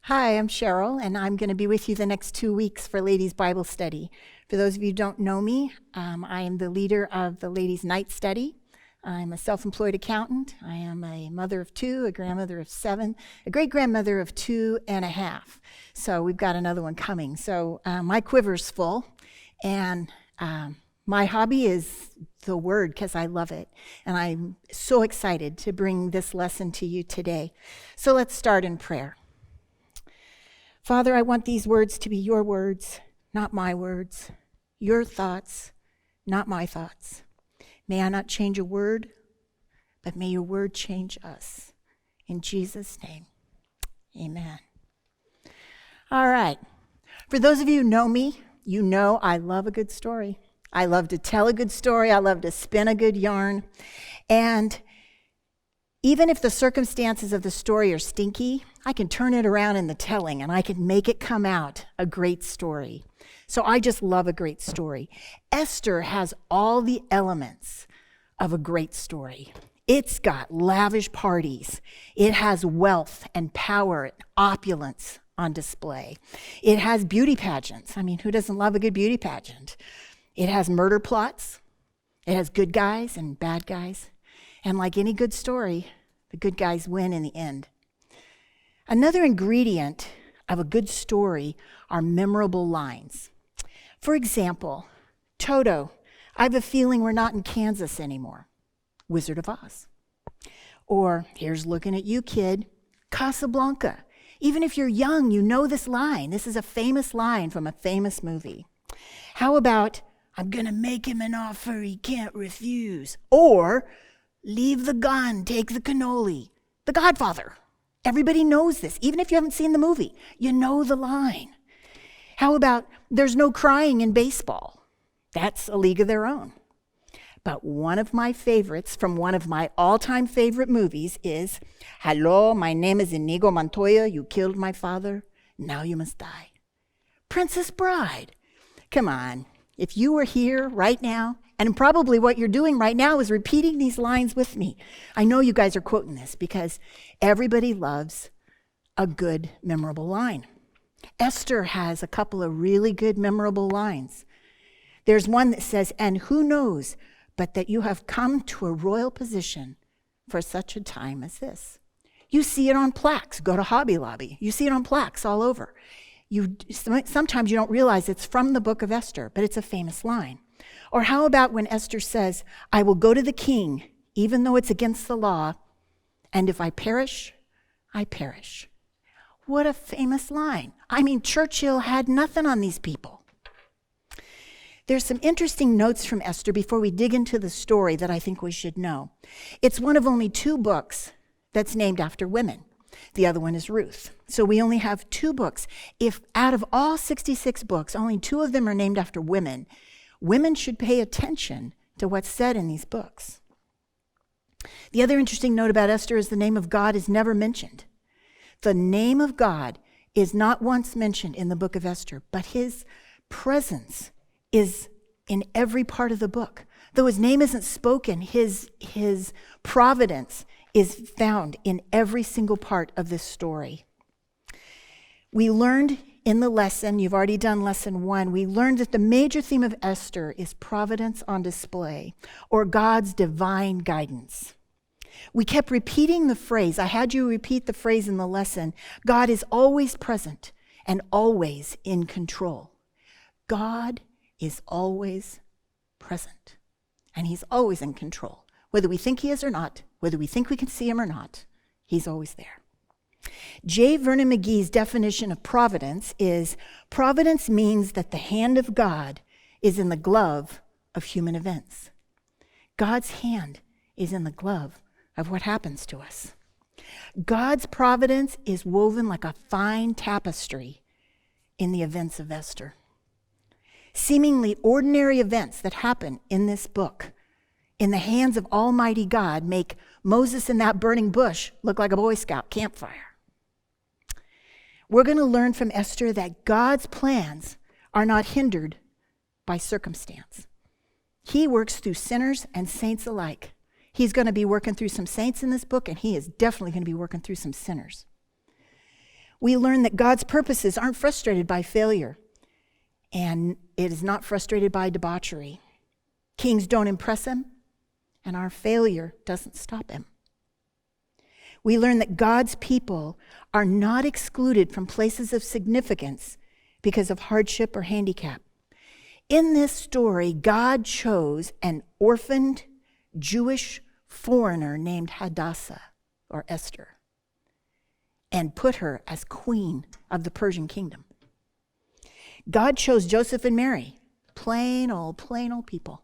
Hi, I'm Sheryl, and I'm going to be with you the next 2 weeks for Ladies Bible Study. For those of you who don't know me, I am the leader of the Ladies Night Study. I'm a self-employed accountant. I am a mother of 2, a grandmother of 7, a great-grandmother of 2.5. So we've got another one coming. So my quiver's full, and my hobby is the Word because I love it. And I'm so excited to bring this lesson to you today. So let's start in prayer. Father, I want these words to be your words, not my words, your thoughts, not my thoughts. May I not change a word, but may your word change us. In Jesus' name, amen. All right. For those of you who know me, you know I love a good story. I love to tell a good story. I love to spin a good yarn. And even if the circumstances of the story are stinky, I can turn it around in the telling and I can make it come out a great story. So I just love a great story. Esther has all the elements of a great story. It's got lavish parties. It has wealth and power and opulence on display. It has beauty pageants. I mean, who doesn't love a good beauty pageant? It has murder plots. It has good guys and bad guys. And like any good story, the good guys win in the end. Another ingredient of a good story are memorable lines. For example, Toto, I have a feeling we're not in Kansas anymore. Wizard of Oz. Or, here's looking at you, kid, Casablanca. Even if you're young, you know this line. This is a famous line from a famous movie. How about, I'm going to make him an offer he can't refuse. Or, leave the gun, take the cannoli. The Godfather. Everybody knows this. Even if you haven't seen the movie, you know the line. How about, there's no crying in baseball? That's a league of their own. But one of my favorites from one of my all-time favorite movies is, hello, my name is Inigo Montoya. You killed my father. Now you must die. Princess Bride. Come on. If you were here right now, and probably what you're doing right now is repeating these lines with me. I know you guys are quoting this because everybody loves a good, memorable line. Esther has a couple of really good, memorable lines. There's one that says, and who knows but that you have come to a royal position for such a time as this. You see it on plaques. Go to Hobby Lobby. You see it on plaques all over. Sometimes you don't realize it's from the book of Esther, but it's a famous line. Or how about when Esther says, I will go to the king, even though it's against the law, and if I perish, I perish. What a famous line. I mean, Churchill had nothing on these people. There's some interesting notes from Esther before we dig into the story that I think we should know. It's one of only 2 books that's named after women. The other one is Ruth. So we only have 2 books. If out of all 66 books, only 2 of them are named after women, women should pay attention to what's said in these books. The other interesting note about Esther is the name of God is never mentioned. The name of God is not once mentioned in the book of Esther, but his presence is in every part of the book. Though his name isn't spoken, his providence is found in every single part of this story. We learned in the lesson, you've already done lesson 1, we learned that the major theme of Esther is providence on display, or God's divine guidance. We kept repeating the phrase, I had you repeat the phrase in the lesson, God is always present and always in control. God is always present, and he's always in control. Whether we think he is or not, whether we think we can see him or not, he's always there. J. Vernon McGee's definition of providence is, providence means that the hand of God is in the glove of human events. God's hand is in the glove of what happens to us. God's providence is woven like a fine tapestry in the events of Esther. Seemingly ordinary events that happen in this book, in the hands of Almighty God, make Moses in that burning bush look like a Boy Scout campfire. We're going to learn from Esther that God's plans are not hindered by circumstance. He works through sinners and saints alike. He's going to be working through some saints in this book, and he is definitely going to be working through some sinners. we learn that God's purposes aren't frustrated by failure, and it is not frustrated by debauchery. Kings don't impress him, and our failure doesn't stop him. We learn that God's people are not excluded from places of significance because of hardship or handicap. In this story, God chose an orphaned Jewish foreigner named Hadassah, or Esther, and put her as queen of the Persian kingdom. God chose Joseph and Mary, plain old people,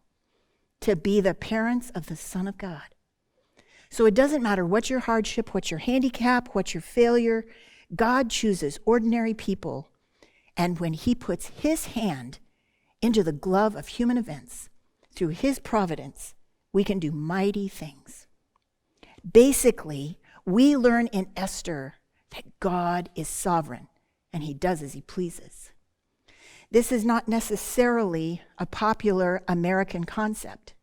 to be the parents of the Son of God. So it doesn't matter what your hardship, what your handicap, what your failure, God chooses ordinary people, and when he puts his hand into the glove of human events, through his providence, we can do mighty things. Basically, we learn in Esther that God is sovereign and he does as he pleases. This is not necessarily a popular American concept.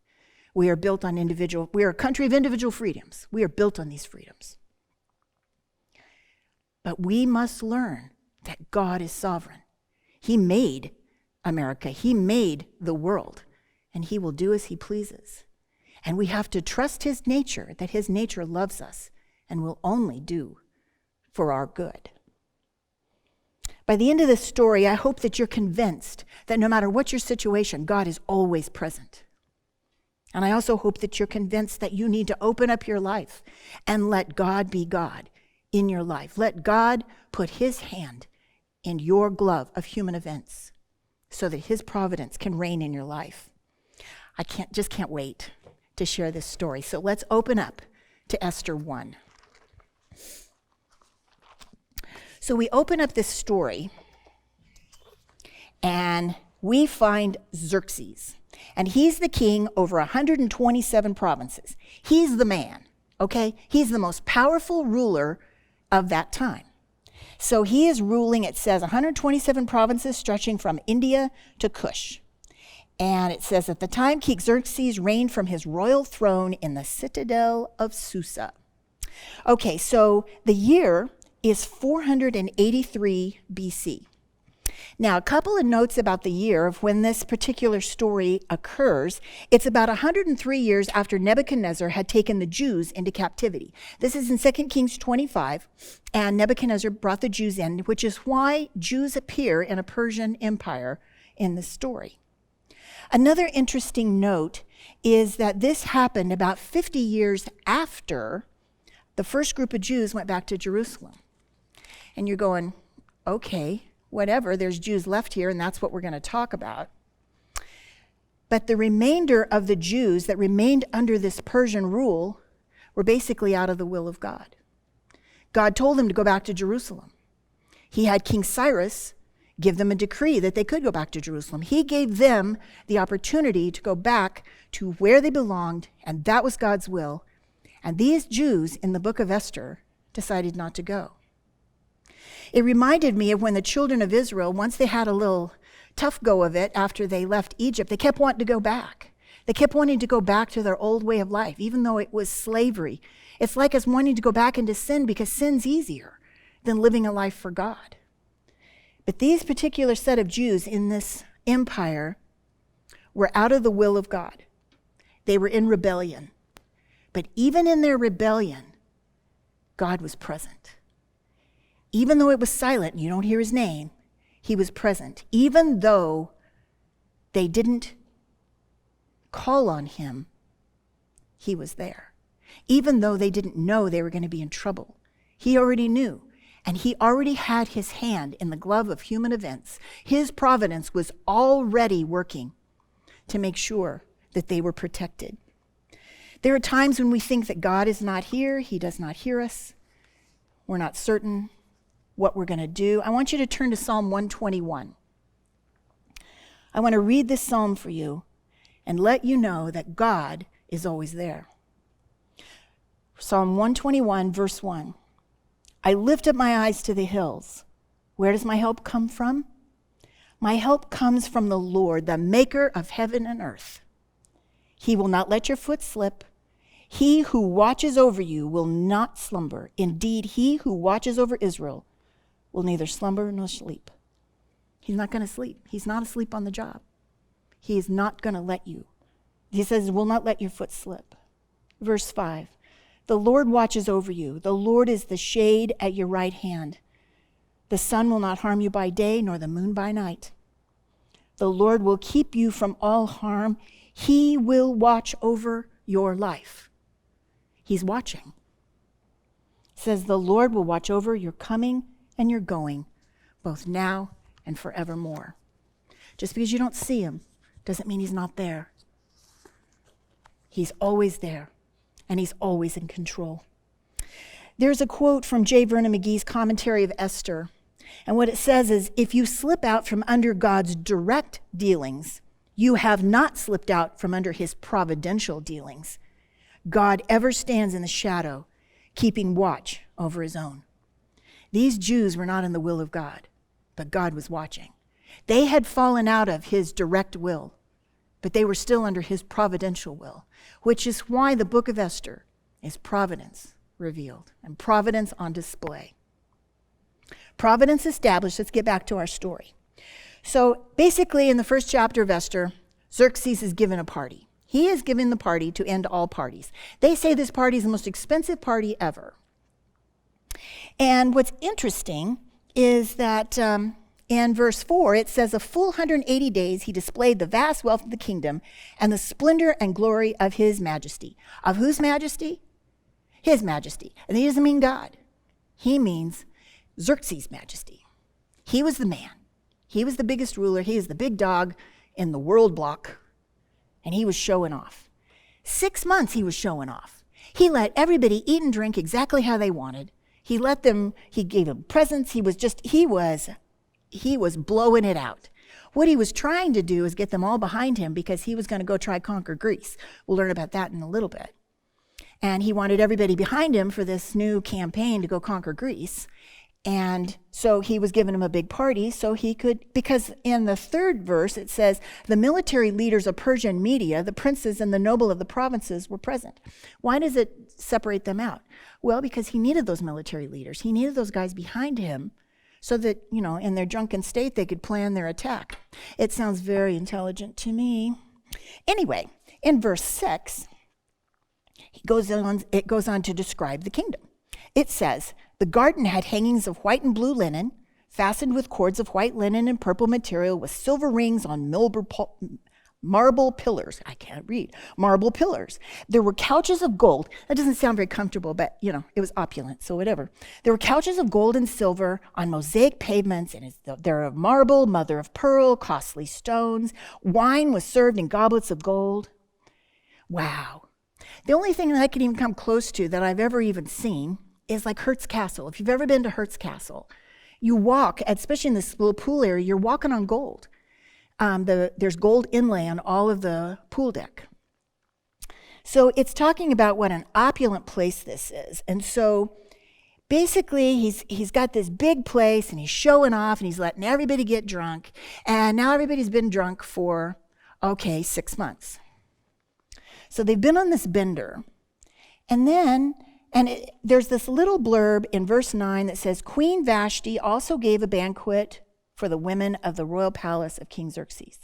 We are built on we are a country of individual freedoms. We are built on these freedoms. But we must learn that God is sovereign. He made America. He made the world, and he will do as he pleases. And we have to trust his nature, that his nature loves us and will only do for our good. By the end of this story, I hope that you're convinced that no matter what your situation, God is always present. And I also hope that you're convinced that you need to open up your life and let God be God in your life. Let God put his hand in your glove of human events so that his providence can reign in your life. I just can't wait to share this story. So let's open up to Esther 1. So we open up this story and we find Xerxes. And he's the king over 127 provinces. He's the man, okay? He's the most powerful ruler of that time. So he is ruling, it says, 127 provinces stretching from India to Kush. And it says, at the time, King Xerxes reigned from his royal throne in the citadel of Susa. Okay, so the year is 483 BC. Now, a couple of notes about the year of when this particular story occurs. It's about 103 years after Nebuchadnezzar had taken the Jews into captivity. This is in 2 Kings 25, and Nebuchadnezzar brought the Jews in, which is why Jews appear in a Persian empire in this story. Another interesting note is that this happened about 50 years after the first group of Jews went back to Jerusalem. And you're going, okay, whatever, there's Jews left here, and that's what we're going to talk about. But the remainder of the Jews that remained under this Persian rule were basically out of the will of God. God told them to go back to Jerusalem. He had King Cyrus give them a decree that they could go back to Jerusalem. He gave them the opportunity to go back to where they belonged, and that was God's will. And these Jews in the book of Esther decided not to go. It reminded me of when the children of Israel, once they had a little tough go of it after they left Egypt, they kept wanting to go back. They kept wanting to go back to their old way of life, even though it was slavery. It's like us wanting to go back into sin because sin's easier than living a life for God. But these particular set of Jews in this empire were out of the will of God. They were in rebellion. But even in their rebellion, God was present. Even though it was silent and you don't hear his name, he was present. Even though they didn't call on him, he was there. Even though they didn't know they were going to be in trouble, he already knew. And he already had his hand in the glove of human events. His providence was already working to make sure that they were protected. There are times when we think that God is not here, he does not hear us. We're not certain what we're going to do. I want you to turn to Psalm 121. I want to read this psalm for you and let you know that God is always there. Psalm 121, verse 1. I lift up my eyes to the hills. Where does my help come from? My help comes from the Lord, the maker of heaven and earth. He will not let your foot slip. He who watches over you will not slumber. Indeed, he who watches over Israel will neither slumber nor sleep. He's not going to sleep. He's not asleep on the job. He is not going to let you. He says, will not let your foot slip. Verse 5, the Lord watches over you. The Lord is the shade at your right hand. The sun will not harm you by day, nor the moon by night. The Lord will keep you from all harm. He will watch over your life. He's watching. It says the Lord will watch over your coming and your going, both now and forevermore. Just because you don't see him doesn't mean he's not there. He's always there, and he's always in control. There's a quote from J. Vernon McGee's commentary of Esther, and what it says is, if you slip out from under God's direct dealings, you have not slipped out from under his providential dealings. God ever stands in the shadow, keeping watch over his own. These Jews were not in the will of God, but God was watching. They had fallen out of his direct will, but they were still under his providential will, which is why the book of Esther is providence revealed and providence on display. Providence established. Let's get back to our story. So basically in the first chapter of Esther, Xerxes is given a party. He is given the party to end all parties. They say this party is the most expensive party ever. And what's interesting is that in verse 4, it says, a full 180 days he displayed the vast wealth of the kingdom and the splendor and glory of his majesty. Of whose majesty? His majesty. And he doesn't mean God. He means Xerxes' majesty. He was the man. He was the biggest ruler. He is the big dog in the world block. And he was showing off. 6 months he was showing off. He let everybody eat and drink exactly how they wanted. He gave them presents. He was blowing it out. What he was trying to do is get them all behind him because he was going to go try conquer Greece. We'll learn about that in a little bit. And he wanted everybody behind him for this new campaign to go conquer Greece. And so he was giving him a big party so he could, because in the third verse it says, the military leaders of Persia and Media, the princes and the noble of the provinces were present. Why does it separate them out? Well, because he needed those military leaders. He needed those guys behind him so that, in their drunken state, they could plan their attack. It sounds very intelligent to me. Anyway, in verse 6, it goes on to describe the kingdom. It says, the garden had hangings of white and blue linen, fastened with cords of white linen and purple material, with silver rings on marble pillars. I can't read. Marble pillars. There were couches of gold. That doesn't sound very comfortable, but, it was opulent, so whatever. There were couches of gold and silver on mosaic pavements, and they're of marble, mother of pearl, costly stones. Wine was served in goblets of gold. Wow. The only thing that I can even come close to that I've ever even seen is like Hertz Castle. If you've ever been to Hertz Castle, you walk, especially in this little pool area, you're walking on gold. There's gold inlay on all of the pool deck. So it's talking about what an opulent place this is. And so basically he's got this big place and he's showing off and he's letting everybody get drunk. And now everybody's been drunk for, 6 months. So they've been on this bender. And then there's this little blurb in verse 9 that says, Queen Vashti also gave a banquet for the women of the royal palace of King Xerxes.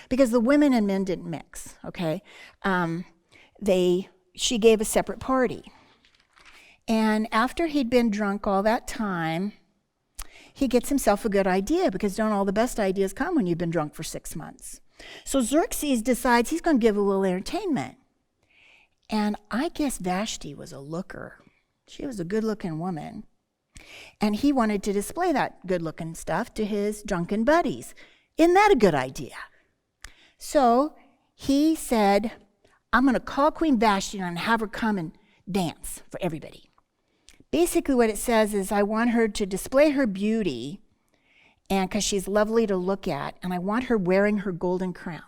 Because the women and men didn't mix, okay? She gave a separate party. And after he'd been drunk all that time, he gets himself a good idea, because don't all the best ideas come when you've been drunk for 6 months? So Xerxes decides he's going to give a little entertainment. And I guess Vashti was a looker. She was a good-looking woman. And he wanted to display that good-looking stuff to his drunken buddies. Isn't that a good idea? So he said, I'm going to call Queen Vashti and have her come and dance for everybody. Basically what it says is, I want her to display her beauty, and because she's lovely to look at, and I want her wearing her golden crown.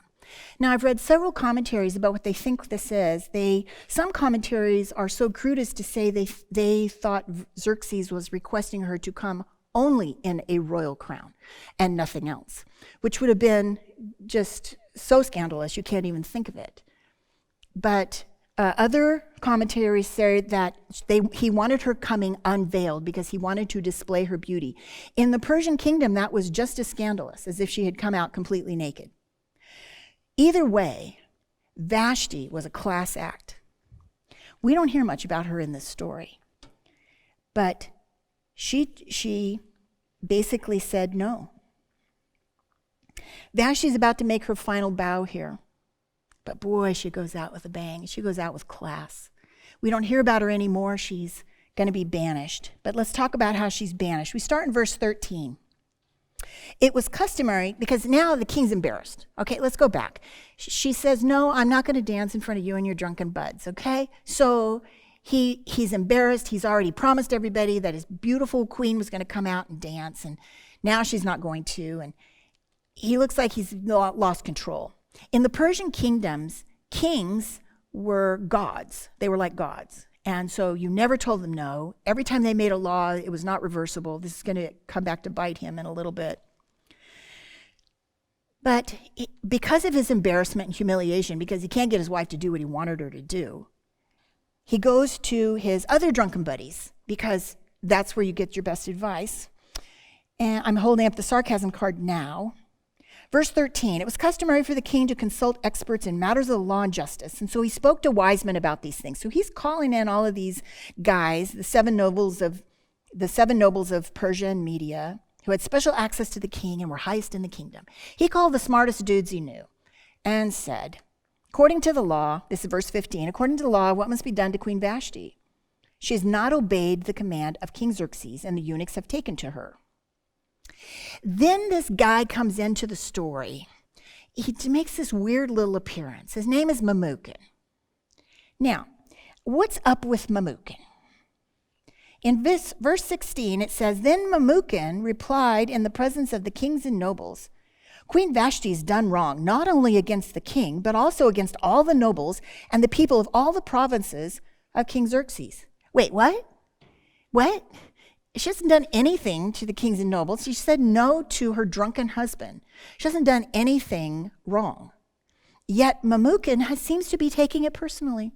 Now, I've read several commentaries about what they think this is. Some commentaries are so crude as to say they thought Xerxes was requesting her to come only in a royal crown and nothing else, which would have been just so scandalous you can't even think of it. But Other commentaries say that he wanted her coming unveiled because he wanted to display her beauty. In the Persian kingdom, that was just as scandalous as if she had come out completely naked. Either way, Vashti was a class act. We don't hear much about her in this story, but she basically said no. Vashti's about to make her final bow here. But boy, she goes out with a bang. She goes out with class. We don't hear about her anymore. She's going to be banished. But let's talk about how she's banished. We start in verse 13. It was customary, because now the king's embarrassed. Okay, let's go back. She says, no, I'm not going to dance in front of you and your drunken buds, okay? So he's embarrassed. He's already promised everybody that his beautiful queen was going to come out and dance, and now she's not going to. And he looks like he's lost control. In the Persian kingdoms, kings were gods. They were like gods. And so you never told them no. Every time they made a law, it was not reversible. This is going to come back to bite him in a little bit. But because of his embarrassment and humiliation, because he can't get his wife to do what he wanted her to do, he goes to his other drunken buddies, because that's where you get your best advice. And I'm holding up the sarcasm card now. Verse 13, it was customary for the king to consult experts in matters of the law and justice. And so he spoke to wise men about these things. So he's calling in all of these guys, the seven nobles of Persia and Media, who had special access to the king and were highest in the kingdom. He called the smartest dudes he knew and said, according to the law, this is verse 15, according to the law, what must be done to Queen Vashti? She has not obeyed the command of King Xerxes, and the eunuchs have taken to her. Then this guy comes into the story. He makes this weird little appearance. His name is Memucan. Now, what's up with Memucan? In verse 16, it says, then Memucan replied in the presence of the kings and nobles, Queen Vashti's done wrong, not only against the king, but also against all the nobles and the people of all the provinces of King Xerxes. Wait, what? What? She hasn't done anything to the kings and nobles. She said no to her drunken husband. She hasn't done anything wrong. Yet Memucan seems to be taking it personally.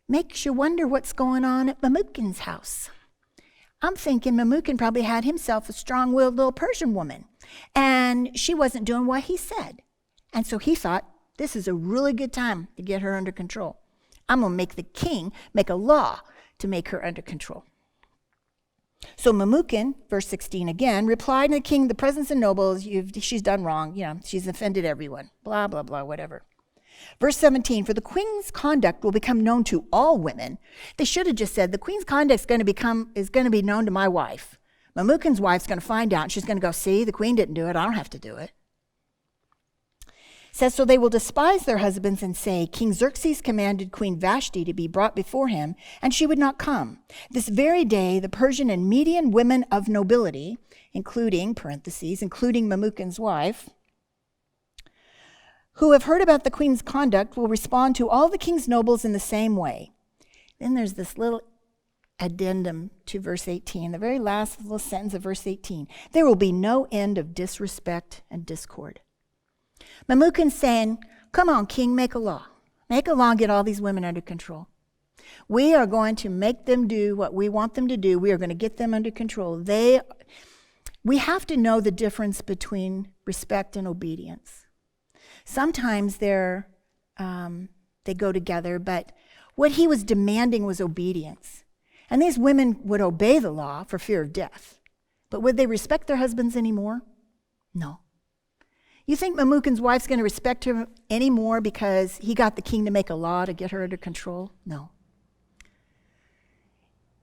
Makes you wonder what's going on at Memucan's house. I'm thinking Memucan probably had himself a strong-willed little Persian woman, and she wasn't doing what he said. And so he thought, this is a really good time to get her under control. I'm going to make the king make a law to make her under control. So Memucan, verse 16 again, replied to the king, the presence of nobles, she's done wrong. She's offended everyone. Blah, blah, blah, whatever. Verse 17, for the queen's conduct will become known to all women. They should have just said, the queen's conduct is going to be known to my wife. Memucan's wife's going to find out. And she's going to go, see, the queen didn't do it. I don't have to do it. It says, so they will despise their husbands and say, King Xerxes commanded Queen Vashti to be brought before him, and she would not come. This very day, the Persian and Median women of nobility, including Memucan's wife, who have heard about the queen's conduct, will respond to all the king's nobles in the same way. Then there's this little addendum to verse 18, the very last little sentence of verse 18. There will be no end of disrespect and discord. Memucan's saying, come on, king, make a law. Make a law and get all these women under control. We are going to make them do what we want them to do. We are going to get them under control. We have to know the difference between respect and obedience. Sometimes they go together, but what he was demanding was obedience. And these women would obey the law for fear of death. But would they respect their husbands anymore? No. You think Memucan's wife's going to respect her anymore because he got the king to make a law to get her under control? No.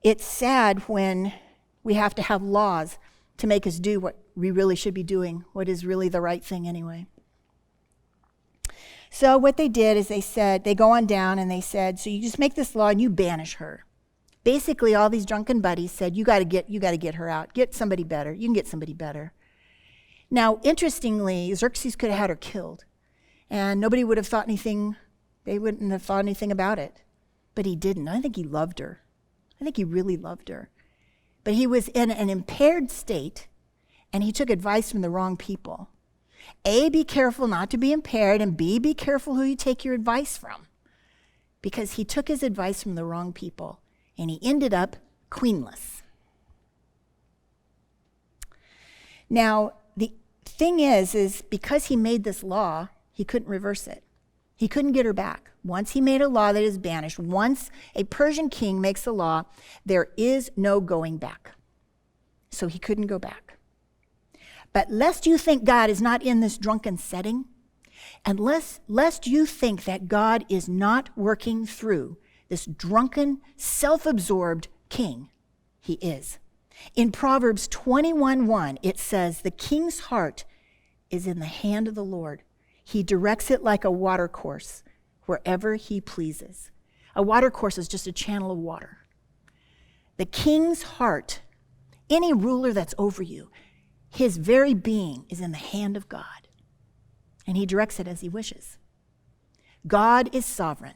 It's sad when we have to have laws to make us do what we really should be doing, what is really the right thing anyway. So what they did is they go on down and they said, so you just make this law and you banish her. Basically, all these drunken buddies said, you got to get her out. Get somebody better. You can get somebody better. Now, interestingly, Xerxes could have had her killed, and nobody would have thought anything, they wouldn't have thought anything about it. But he didn't. I think he loved her. I think he really loved her. But he was in an impaired state, and he took advice from the wrong people. A, be careful not to be impaired, and B, be careful who you take your advice from. because he took his advice from the wrong people, and he ended up queenless. Now, the thing is because he made this law, he couldn't reverse it. He couldn't get her back. Once he made a law that is banished, once a Persian king makes a law, there is no going back. So he couldn't go back. But lest you think God is not in this drunken setting, and lest you think that God is not working through this drunken, self-absorbed king, he is. In Proverbs 21:1, it says, the king's heart is in the hand of the Lord. He directs it like a watercourse wherever he pleases. A watercourse is just a channel of water. The king's heart, any ruler that's over you, his very being is in the hand of God, and he directs it as he wishes. God is sovereign.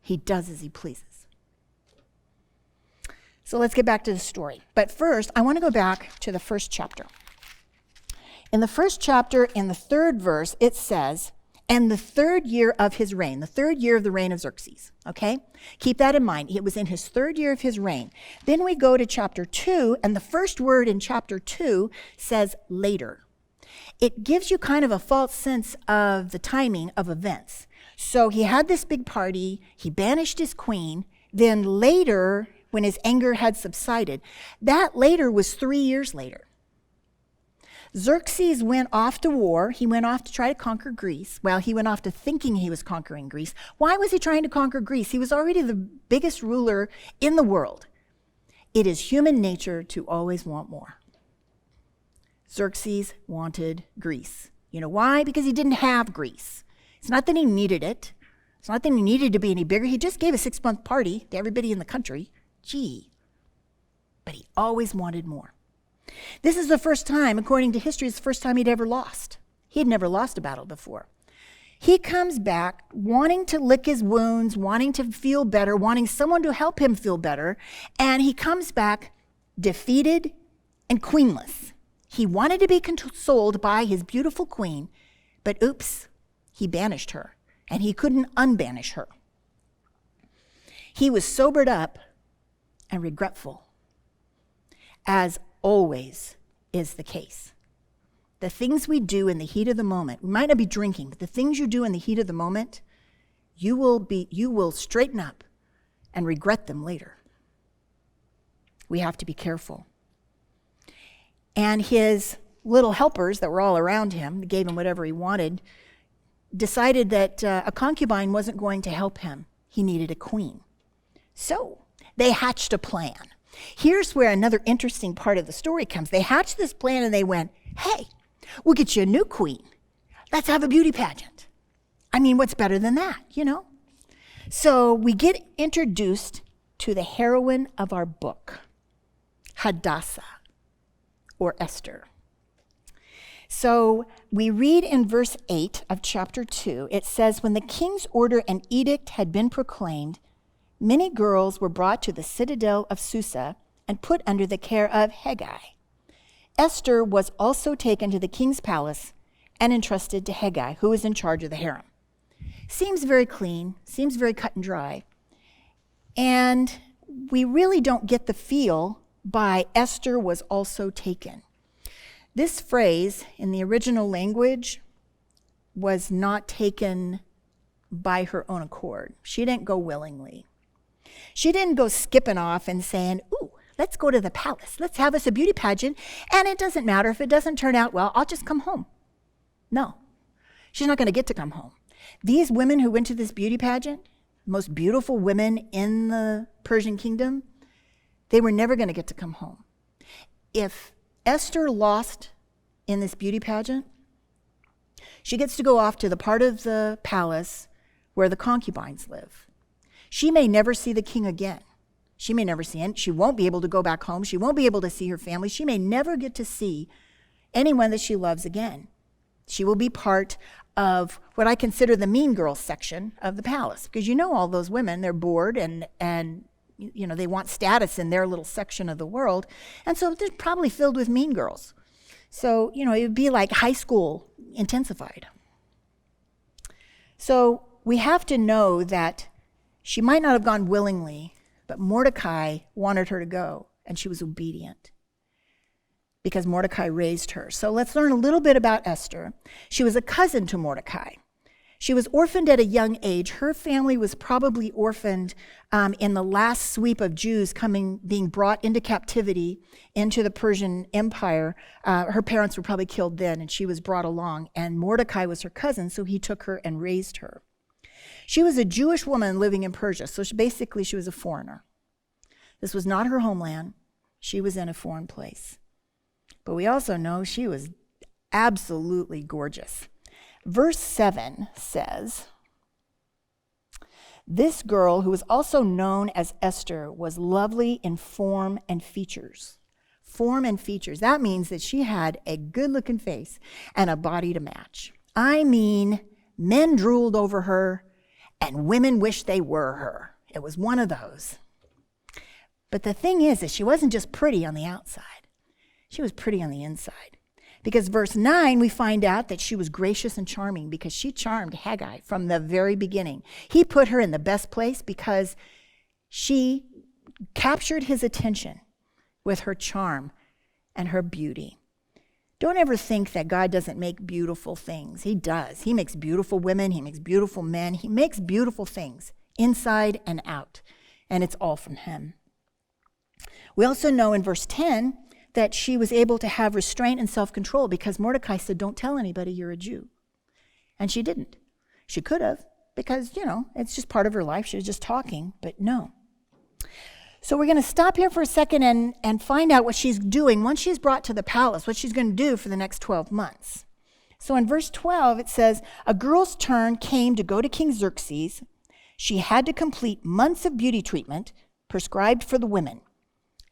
He does as he pleases. So let's get back to the story. But first, I want to go back to the first chapter. In the first chapter, in the 3rd verse, it says, and the 3rd year of his reign, the 3rd year of the reign of Xerxes, okay? Keep that in mind. It was in his 3rd year of his reign. Then we go to chapter 2, and the first word in chapter 2 says later. It gives you kind of a false sense of the timing of events. So he had this big party, he banished his queen, then later, when his anger had subsided, that later was 3 years later. Xerxes went off to war. He went off to try to conquer Greece. Well, he went off to thinking he was conquering Greece. Why was he trying to conquer Greece? He was already the biggest ruler in the world. It is human nature to always want more. Xerxes wanted Greece. You know why? Because he didn't have Greece. It's not that he needed it. It's not that he needed to be any bigger. He just gave a 6-month party to everybody in the country. Gee. But he always wanted more. This is the first time, according to history, it's the first time he'd ever lost. He had never lost a battle before. He comes back wanting to lick his wounds, wanting to feel better, wanting someone to help him feel better, and he comes back defeated and queenless. He wanted to be consoled by his beautiful queen, but oops, he banished her, and he couldn't unbanish her. He was sobered up and regretful, as always is the case. The things we do in the heat of the moment, we might not be drinking, but the things you do in the heat of the moment, you will straighten up and regret them later. We have to be careful. And his little helpers that were all around him, gave him whatever he wanted, decided that a concubine wasn't going to help him. He needed a queen. So they hatched a plan. Here's where another interesting part of the story comes. They hatched this plan and they went, hey, we'll get you a new queen. Let's have a beauty pageant. I mean, what's better than that, you know? So we get introduced to the heroine of our book, Hadassah, or Esther. So we read in verse 8 of chapter 2, it says, when the king's order and edict had been proclaimed, many girls were brought to the citadel of Susa and put under the care of Hegai. Esther was also taken to the king's palace and entrusted to Hegai, who was in charge of the harem. Seems very clean, seems very cut and dry. And we really don't get the feel by Esther was also taken. This phrase in the original language was not taken by her own accord. She didn't go willingly. She didn't go skipping off and saying, ooh, let's go to the palace. Let's have us a beauty pageant. And it doesn't matter if it doesn't turn out well, I'll just come home. No, she's not going to get to come home. These women who went to this beauty pageant, most beautiful women in the Persian kingdom, they were never going to get to come home. If Esther lost in this beauty pageant, she gets to go off to the part of the palace where the concubines live. She may never see the king again. She may never see him. She won't be able to go back home. She won't be able to see her family. She may never get to see anyone that she loves again. She will be part of what I consider the mean girls section of the palace, because you know all those women, they're bored and you know, they want status in their little section of the world. And so they're probably filled with mean girls. So, you know, it would be like high school intensified. So we have to know that She might not have gone willingly, but Mordecai wanted her to go, and she was obedient because Mordecai raised her. So let's learn a little bit about Esther. She was a cousin to Mordecai. She was orphaned at a young age. Her family was probably orphaned in the last sweep of Jews being brought into captivity into the Persian Empire. Her parents were probably killed then, and she was brought along. And Mordecai was her cousin, so he took her and raised her. She was a Jewish woman living in Persia, so basically she was a foreigner. This was not her homeland. She was in a foreign place. But we also know she was absolutely gorgeous. Verse 7 says, "This girl, who was also known as Esther, was lovely in form and features." Form and features. That means that she had a good-looking face and a body to match. I mean, men drooled over her and women wished they were her. It was one of those. But the thing is that she wasn't just pretty on the outside. She was pretty on the inside. Because verse 9, we find out that she was gracious and charming because she charmed Haggai from the very beginning. He put her in the best place because she captured his attention with her charm and her beauty. Don't ever think that God doesn't make beautiful things. He does. He makes beautiful women. He makes beautiful men. He makes beautiful things inside and out. And it's all from him. We also know in verse 10 that she was able to have restraint and self-control because Mordecai said, don't tell anybody you're a Jew. And she didn't. She could have because, it's just part of her life. She was just talking, but no. So we're going to stop here for a second and find out what she's doing once she's brought to the palace, what she's going to do for the next 12 months. So in verse 12, it says, a girl's turn came to go to King Xerxes. She had to complete months of beauty treatment prescribed for the women.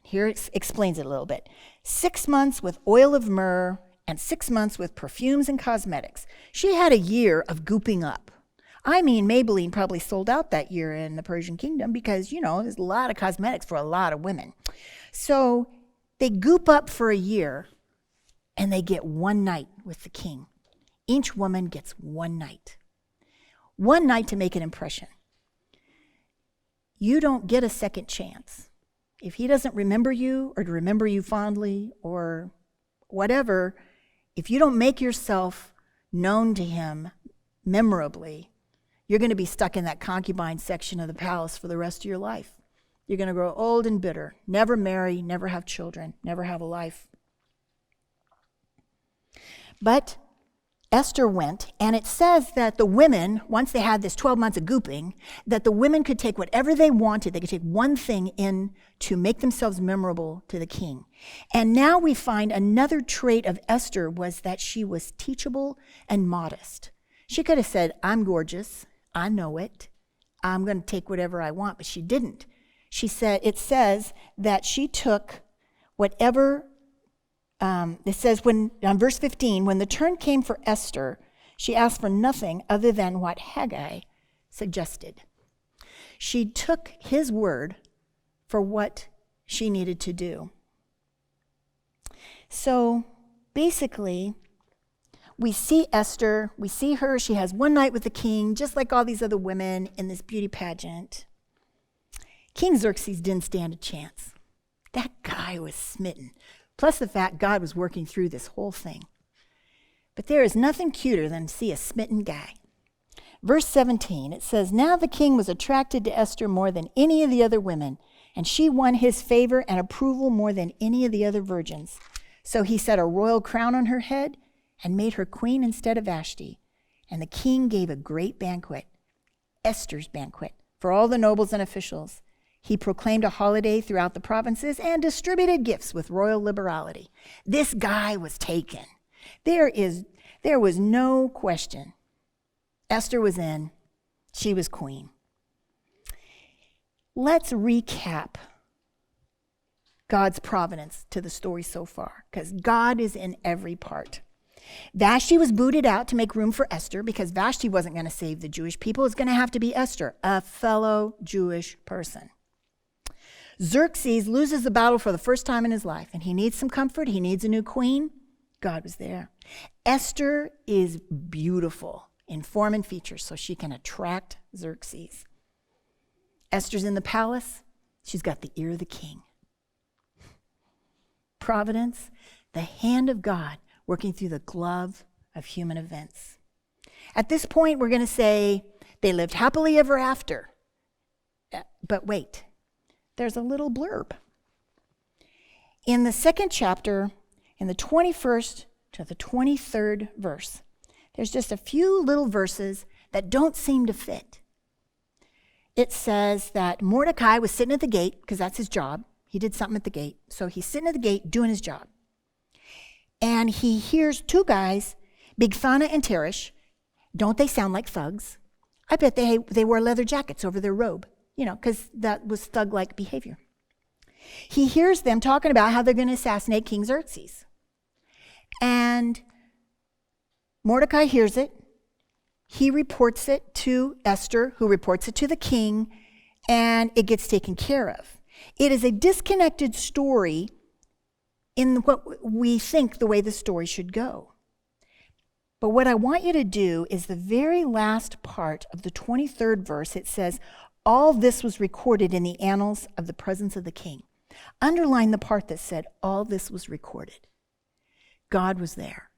Here it explains it a little bit. 6 months with oil of myrrh and 6 months with perfumes and cosmetics. She had a year of gooping up. I mean, Maybelline probably sold out that year in the Persian kingdom because, there's a lot of cosmetics for a lot of women. So they goop up for a year and they get one night with the king. Each woman gets one night. One night to make an impression. You don't get a second chance. If he doesn't remember you or to remember you fondly or whatever, if you don't make yourself known to him memorably, you're going to be stuck in that concubine section of the palace for the rest of your life. You're going to grow old and bitter, never marry, never have children, never have a life. But Esther went, and it says that the women, once they had this 12 months of gooping, that the women could take whatever they wanted. They could take one thing in to make themselves memorable to the king. And now we find another trait of Esther was that she was teachable and modest. She could have said, I'm gorgeous, I know it, I'm going to take whatever I want, but she didn't. It says that she took whatever. It says on verse 15, when the turn came for Esther, she asked for nothing other than what Haggai suggested. She took his word for what she needed to do. So basically, we see Esther, we see her, she has one night with the king, just like all these other women in this beauty pageant. King Xerxes didn't stand a chance. That guy was smitten. Plus the fact God was working through this whole thing. But there is nothing cuter than to see a smitten guy. Verse 17, it says, now the king was attracted to Esther more than any of the other women, and she won his favor and approval more than any of the other virgins. So he set a royal crown on her head and made her queen instead of Vashti. And the king gave a great banquet, Esther's banquet, for all the nobles and officials. He proclaimed a holiday throughout the provinces and distributed gifts with royal liberality. This guy was taken. There was no question. Esther was in. She was queen. Let's recap God's providence to the story so far, because God is in every part. Vashti was booted out to make room for Esther because Vashti wasn't going to save the Jewish people. It's going to have to be Esther, a fellow Jewish person. Xerxes loses the battle for the first time in his life, and he needs some comfort. He needs a new queen. God was there. Esther is beautiful in form and features, so she can attract Xerxes. Esther's in the palace. She's got the ear of the king. Providence, the hand of God working through the glove of human events. At this point, we're going to say they lived happily ever after. But wait, there's a little blurb. In the second chapter, in the 21st to the 23rd verse, there's just a few little verses that don't seem to fit. It says that Mordecai was sitting at the gate, because that's his job. He did something at the gate. So he's sitting at the gate doing his job. And he hears two guys, Bigthana and Teresh. Don't they sound like thugs? I bet they wore leather jackets over their robe, because that was thug-like behavior. He hears them talking about how they're going to assassinate King Xerxes. And Mordecai hears it. He reports it to Esther, who reports it to the king, and it gets taken care of. It is a disconnected story in what we think the way the story should go. But what I want you to do is the very last part of the 23rd verse. It says, all this was recorded in the annals of the presence of the king. Underline the part that said, all this was recorded. God was there.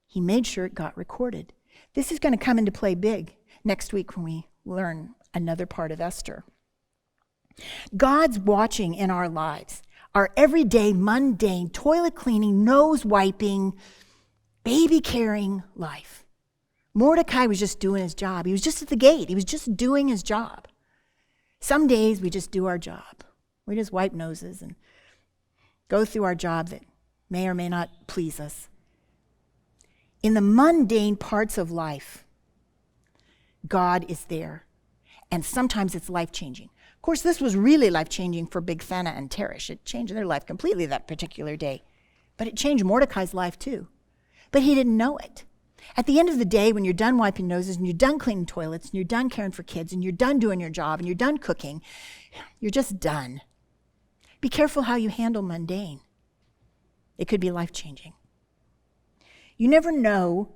He made sure it got recorded. This is going to come into play big next week when we learn another part of Esther. God's watching in our lives, our everyday, mundane, toilet cleaning, nose wiping, baby carrying life. Mordecai was just doing his job. He was just at the gate. He was just doing his job. Some days we just do our job. We just wipe noses and go through our job that may or may not please us. In the mundane parts of life, God is there. And sometimes it's life-changing. Of course, this was really life-changing for Bigthana and Teresh. It changed their life completely that particular day. But it changed Mordecai's life too. But he didn't know it. At the end of the day, when you're done wiping noses and you're done cleaning toilets and you're done caring for kids and you're done doing your job and you're done cooking, you're just done. Be careful how you handle mundane. It could be life-changing. You never know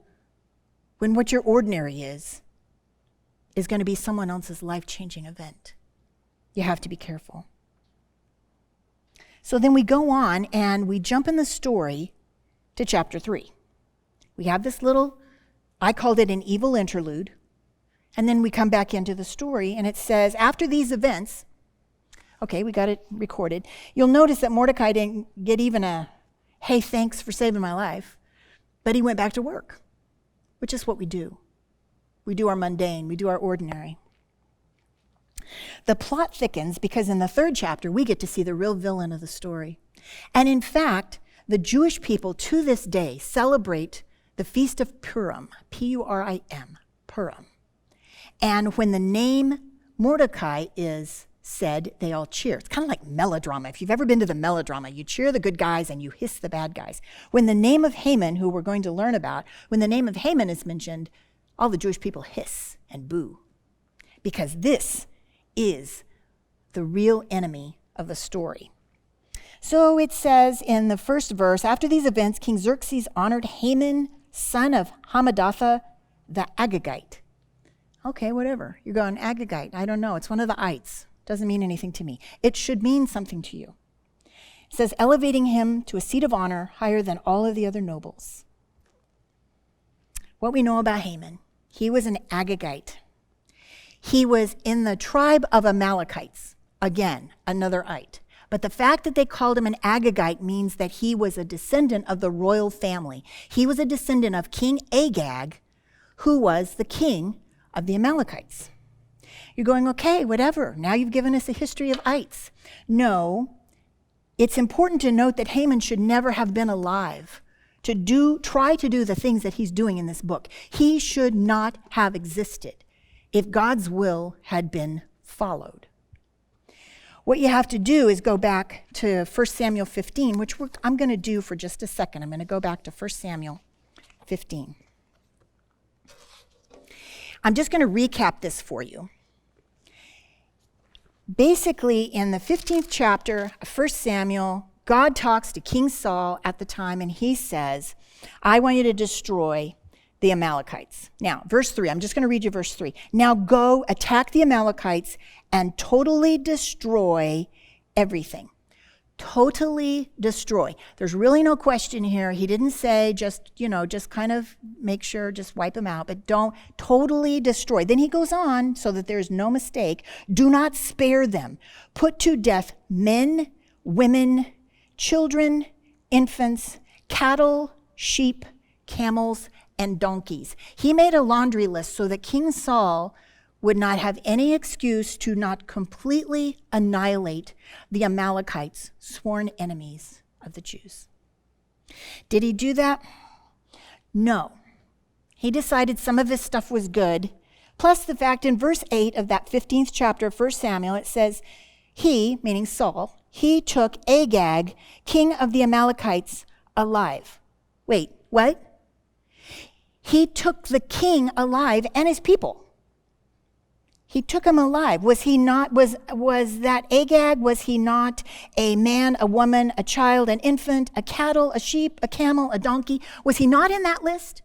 when what your ordinary is going to be someone else's life-changing event. You have to be careful. So then we go on and we jump in the story to chapter 3. We have this little, I called it an evil interlude, and then we come back into the story and it says, after these events, okay, we got it recorded. You'll notice that Mordecai didn't get even a, hey, thanks for saving my life. But he went back to work, which is what we do. We do our mundane, we do our ordinary. The plot thickens because in the 3rd chapter, we get to see the real villain of the story. And in fact, the Jewish people to this day celebrate the Feast of Purim, P-U-R-I-M, Purim. And when the name Mordecai is said, they all cheer. It's kind of like melodrama. If you've ever been to the melodrama, you cheer the good guys and you hiss the bad guys. When the name of Haman, who we're going to learn about, when the name of Haman is mentioned, all the Jewish people hiss and boo. Because this is the real enemy of the story. So it says in the first verse, after these events, King Xerxes honored Haman, son of Hammedatha, the Agagite. Okay, whatever. You're going, Agagite. I don't know. It's one of the ites. Doesn't mean anything to me. It should mean something to you. It says, elevating him to a seat of honor higher than all of the other nobles. What we know about Haman, he was an Agagite. He was in the tribe of Amalekites. Again, another ite. But the fact that they called him an Agagite means that he was a descendant of the royal family. He was a descendant of King Agag, who was the king of the Amalekites. You're going, okay, whatever. Now you've given us a history of ites. No, it's important to note that Haman should never have been alive to try to do the things that he's doing in this book. He should not have existed if God's will had been followed. What you have to do is go back to 1 Samuel 15, which I'm going to do for just a second. I'm going to go back to 1 Samuel 15. I'm just going to recap this for you. Basically, in the 15th chapter of 1 Samuel, God talks to King Saul at the time, and he says, I want you to destroy the Amalekites. Now, verse 3, I'm just going to read you verse 3. Now go attack the Amalekites and totally destroy everything. Totally destroy. There's really no question here. He didn't say just kind of make sure, just wipe them out, but don't totally destroy. Then he goes on so that there's no mistake. Do not spare them. Put to death men, women, children, infants, cattle, sheep, camels, and donkeys. He made a laundry list so that King Saul would not have any excuse to not completely annihilate the Amalekites, sworn enemies of the Jews. Did he do that? No. He decided some of his stuff was good. Plus the fact in verse 8 of that 15th chapter of 1 Samuel, it says, he, meaning Saul, he took Agag, king of the Amalekites, alive. Wait, what? He took the king alive and his people. He took him alive. Was that Agag, was he not a man, a woman, a child, an infant, a cattle, a sheep, a camel, a donkey? Was he not in that list?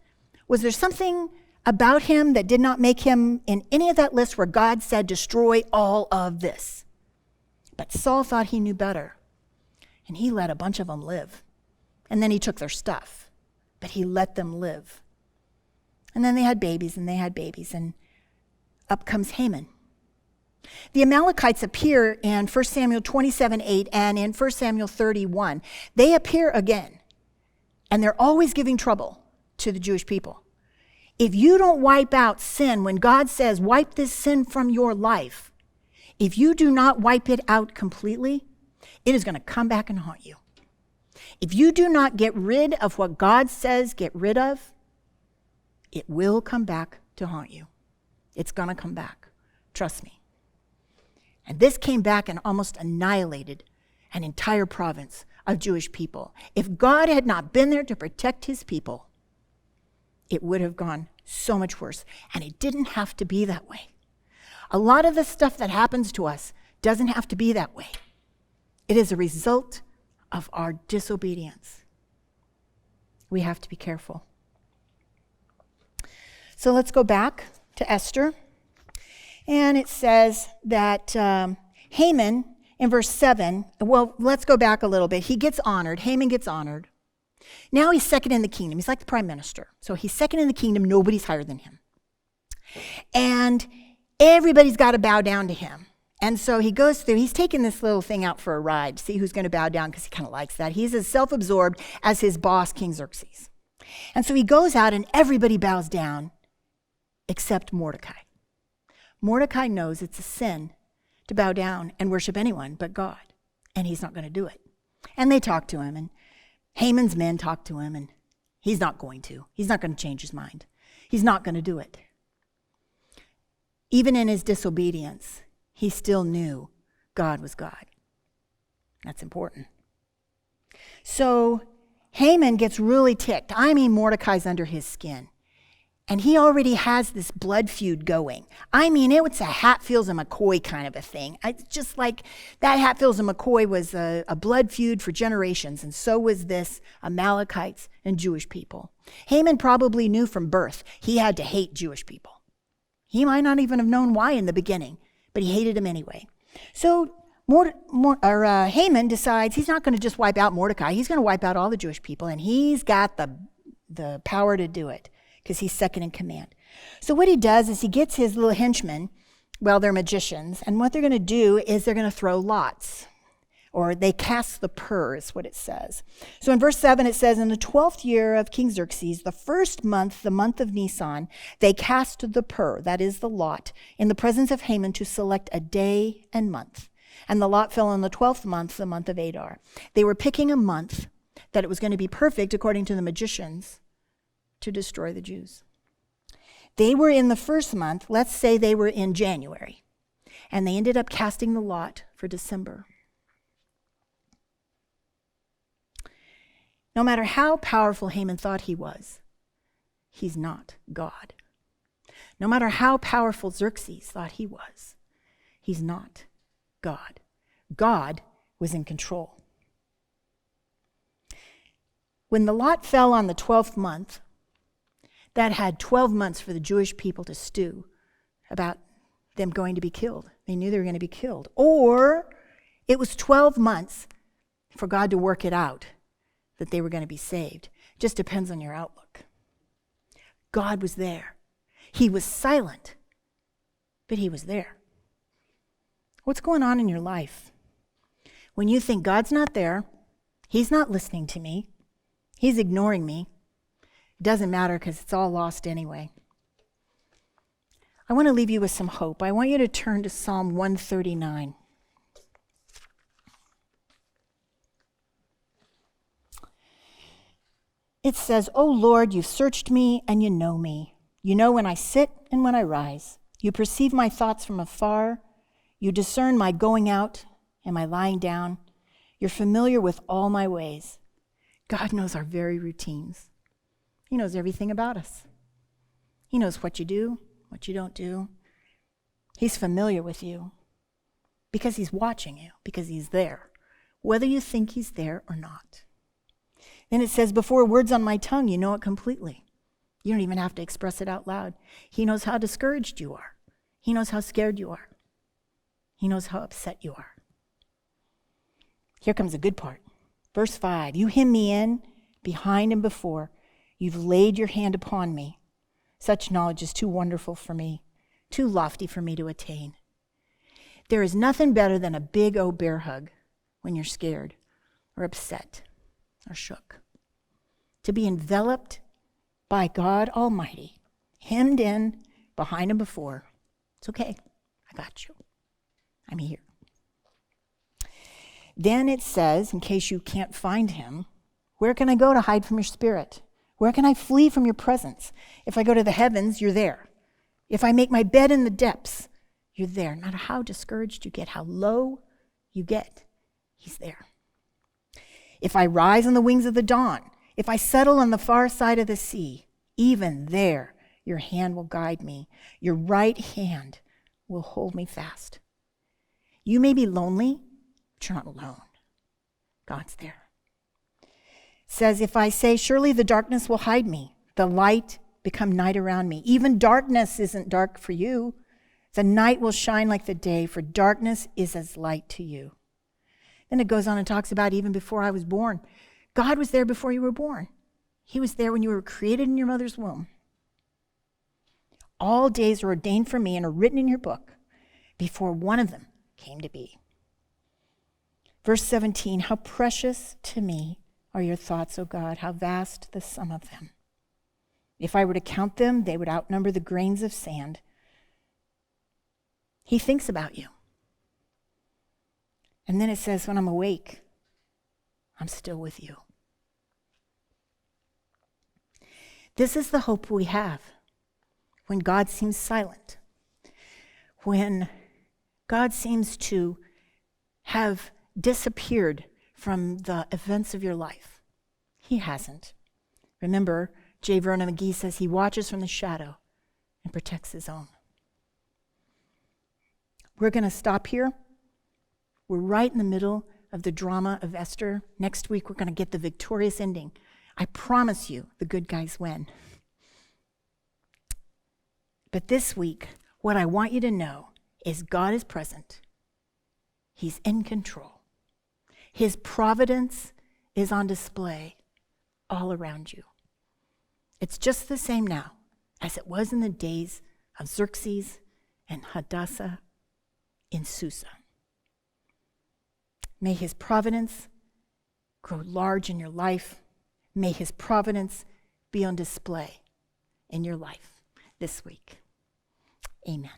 Was there something about him that did not make him in any of that list where God said, destroy all of this? But Saul thought he knew better, and he let a bunch of them live. And then he took their stuff, but he let them live. And then they had babies, and up comes Haman. The Amalekites appear in 1 Samuel 27:8 and in 1 Samuel 31. They appear again, and they're always giving trouble to the Jewish people. If you don't wipe out sin, when God says, wipe this sin from your life, if you do not wipe it out completely, it is going to come back and haunt you. If you do not get rid of what God says get rid of, it will come back to haunt you. It's going to come back. Trust me. And this came back and almost annihilated an entire province of Jewish people. If God had not been there to protect his people, it would have gone so much worse. And it didn't have to be that way. A lot of the stuff that happens to us doesn't have to be that way. It is a result of our disobedience. We have to be careful. So let's go back to Esther. And it says that Haman, in verse 7, well, let's go back a little bit. He gets honored. Haman gets honored. Now he's second in the kingdom. He's like the prime minister. So he's second in the kingdom. Nobody's higher than him. And everybody's got to bow down to him. And so he goes through, he's taking this little thing out for a ride, see who's going to bow down, because he kind of likes that. He's as self-absorbed as his boss, King Xerxes. And so he goes out and everybody bows down except Mordecai. Mordecai knows it's a sin to bow down and worship anyone but God, and he's not going to do it. And they talk to him, and Haman's men talk to him, and he's not going to. He's not going to change his mind. He's not going to do it. Even in his disobedience, he still knew God was God. That's important. So Haman gets really ticked. I mean, Mordecai's under his skin. And he already has this blood feud going. I mean, it was a Hatfields and McCoy kind of a thing. It's just like that Hatfields and McCoy was a blood feud for generations, and so was this Amalekites and Jewish people. Haman probably knew from birth he had to hate Jewish people. He might not even have known why in the beginning, but he hated them anyway. So Haman decides he's not going to just wipe out Mordecai. He's going to wipe out all the Jewish people, and he's got the power to do it, because he's second in command. So what he does is he gets his little henchmen, well, they're magicians, and what they're going to do is they're going to throw lots, or they cast the pur, is what it says. So in verse 7 it says, in the 12th year of King Xerxes, the first month, the month of Nisan, they cast the pur, that is the lot, in the presence of Haman to select a day and month. And the lot fell in the 12th month, the month of Adar. They were picking a month that it was going to be perfect, according to the magicians, to destroy the Jews. They were in the first month, let's say they were in January, and they ended up casting the lot for December. No matter how powerful Haman thought he was, he's not God. No matter how powerful Xerxes thought he was, he's not God. God was in control. When the lot fell on the 12th month, that had 12 months for the Jewish people to stew about them going to be killed. They knew they were going to be killed. Or it was 12 months for God to work it out that they were going to be saved. It just depends on your outlook. God was there. He was silent, but he was there. What's going on in your life? When you think God's not there, he's not listening to me, he's ignoring me, it doesn't matter because it's all lost anyway. I want to leave you with some hope. I want you to turn to Psalm 139. It says, "O Lord, you've searched me and you know me. You know when I sit and when I rise. You perceive my thoughts from afar. You discern my going out and my lying down. You're familiar with all my ways." God knows our very routines. He knows everything about us. He knows what you do, what you don't do. He's familiar with you because he's watching you, because he's there, whether you think he's there or not. Then it says, "Before words on my tongue, you know it completely." You don't even have to express it out loud. He knows how discouraged you are. He knows how scared you are. He knows how upset you are. Here comes the good part. Verse 5, "You hem me in, behind and before. You've laid your hand upon me. Such knowledge is too wonderful for me, too lofty for me to attain." There is nothing better than a big old bear hug when you're scared or upset or shook. To be enveloped by God Almighty, hemmed in, behind and before. It's okay. I got you. I'm here. Then it says, in case you can't find him, where can I go to hide from your spirit? Where can I flee from your presence? If I go to the heavens, you're there. If I make my bed in the depths, you're there. No matter how discouraged you get, how low you get, he's there. If I rise on the wings of the dawn, if I settle on the far side of the sea, even there your hand will guide me. Your right hand will hold me fast. You may be lonely, but you're not alone. God's there. It says, if I say, surely the darkness will hide me, the light become night around me. Even darkness isn't dark for you. The night will shine like the day, for darkness is as light to you. Then it goes on and talks about even before I was born. God was there before you were born. He was there when you were created in your mother's womb. All days are ordained for me and are written in your book before one of them came to be. Verse 17, how precious to me are your thoughts, O God, how vast the sum of them. If I were to count them, they would outnumber the grains of sand. He thinks about you. And then it says, when I'm awake, I'm still with you. This is the hope we have when God seems silent, when God seems to have disappeared from the events of your life. He hasn't. Remember, J. Vernon McGee says he watches from the shadow and protects his own. We're going to stop here. We're right in the middle of the drama of Esther. Next week, we're going to get the victorious ending. I promise you, the good guys win. But this week, what I want you to know is God is present. He's in control. His providence is on display all around you. It's just the same now as it was in the days of Xerxes and Hadassah in Susa. May his providence grow large in your life. May his providence be on display in your life this week. Amen.